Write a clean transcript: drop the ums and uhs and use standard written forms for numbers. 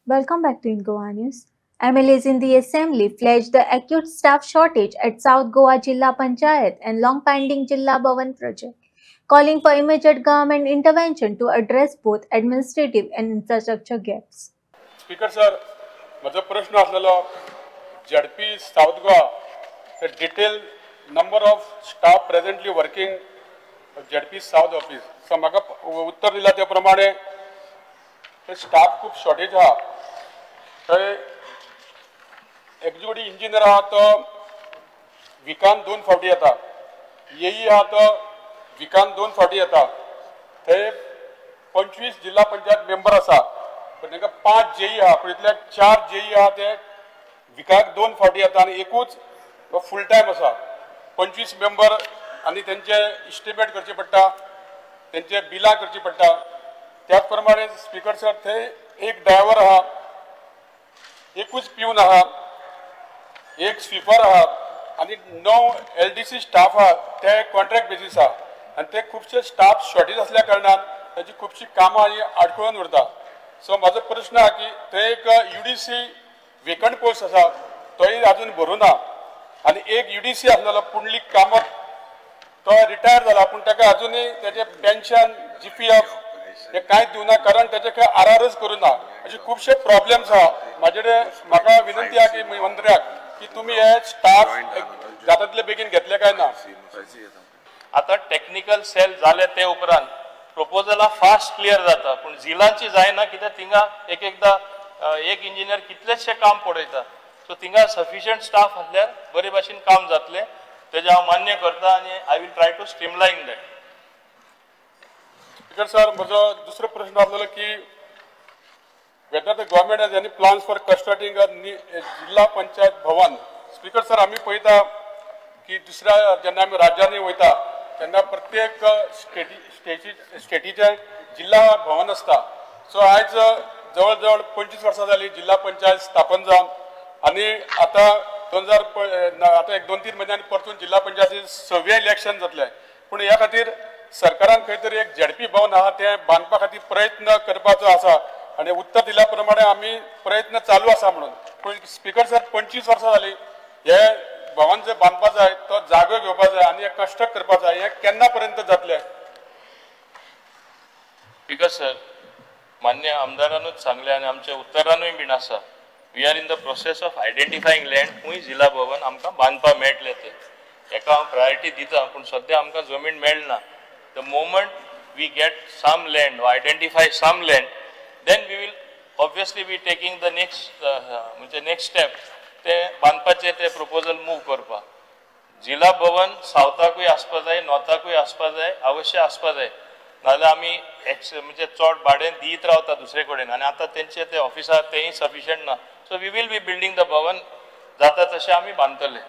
Welcome back to Goa News. MLAs in the Assembly flagged the acute staff shortage at South Goa Jilla Panchayat and long-pending Jilla Bhavan project, calling for immediate government intervention to address both administrative and infrastructure gaps. Speaker sir, माझा प्रश्न असलेलो ZP South Goa the detailed number of staff presently working ZP South office. So म्हाका उत्तर दिला त्या प्रमाणे staff खूप shortage हा. एक्झिक्युटिव्ह इंजिनियर आहा तो विकान 2 फावटी येता. येई आहा तो विकान 2 फावटी येता. थंय 25 जिल्हा पंचायत मेंबर आसा. पण तांकां 5 जेई आहा. पण इतल्या 4 जेई आहा ते विकाक 2 फावटी येता आनी एकूच फुल टायम आसा. 25 मेंबर आनी तेंचे इस्टिमेट करचे पडटा, तेंचे बिलां करची पडटा. त्याच प्रमाणे स्पीकर सर थंय एक ड्रायव्हर आहा, एकूच पिवन आहा, एक स्वीपर आहा आनी 9 LDC स्टाफ आहा ते कॉन्ट्रॅक्ट बेसीस आहा. आनी ते खुबशे स्टाफ शॉर्टेज असल्या कारणान ताची खुबशी कामां ही आडखळून उरता. सो म्हाजो प्रश्न आहा की थंय एक UDC वेकंट पोस्ट आसा तोय अजून भरूं ना आनी एक UDC आसलेलो पुंडलीक कामत तो रिटायर जाला पूण ताका अजुनूय तेजे पेन्शन GPF हे कांयच दिवना कारण तेजे काय आरआरच करूं ना. अशे खुबशे प्रॉब्लेम्स आहा. म्हाका विनंती आहा की मंत्र्याक की तुम्ही हे स्टाफ जाता तितले बेगीन घेतले काय ना. आता टेक्निकल सेल जाले ते उपरांत प्रपोजला फास्ट क्लियर जाता पण जिलांची जायना कित्याक थिंगा एकदा एक इंजिनियर कितलेशे काम पडयता. सो थिंगा सफिशियंट स्टाफ आसल्यार बरे भाशेन काम जातले तेजे हांव मान्य करता आनी I will try to streamline that. Speaker sir म्हजो दुसरो प्रश्न आसलेलो की whether the government has any plans for constructing a जिल्हा पंचायत भवन. स्पीकर सर आम्ही पळयता की दुसऱ्या जेन्ना आमी राज्यांनी वयता तेन्ना प्रत्येक स्टेटीचे जिल्हा भवन असता. सो आयज जवळ जवळ 25 वर्सां जाली जिल्हा पंचायत स्थापन जावन आनी आता 2000 आता एक 2-3 महिन्यांनी परतून जिल्हा पंचायतीचे 6वें इलेक्शन जातले. पूण ह्या खातीर सरकारान खंय तरी एक ZP भवन आहा ते बांदपा खातीर प्रयत्न करपाचो आसा आणि उत्तर दिल्या प्रमाणे आम्ही प्रयत्न चालू आसा म्हणून. पण स्पीकर सर 25 वर्सां जाली हे भवन जे बांदपा जाय तो जागो घेवपा जाय आनी कष्ट करपा जाय. हे केन्ना पर्यंत जातले. स्पीकर सर मान्य आमदारानूच सांगले आनी आमच्या उत्तरानूय बीन आसा we are in the process of identifying land खूंय जिल्हा भवन आमकां बांदपा मेळटले ते. हेका हांव प्रायोरिटी दिता पूण सद्या आमकां जमीन मेळना. The moment we get some land or identify some land then we will obviously be taking the next step ते बांदपाचे ते प्रपोजल मूव करपा. जिल्हा भवन सावथाकूय आसपा जाय, नॉर्थाकूय आसपा जाय, अवश्य आसपा जाय. नाजाल्यार आमी म्हणजे चड भाडें दीत रावता दुसरे कडेन आनी आतां तेंचे ते ऑफिसार तेंय सफिशियंट ना. So we will be building the भवन जाता तशें आमी बांदतले.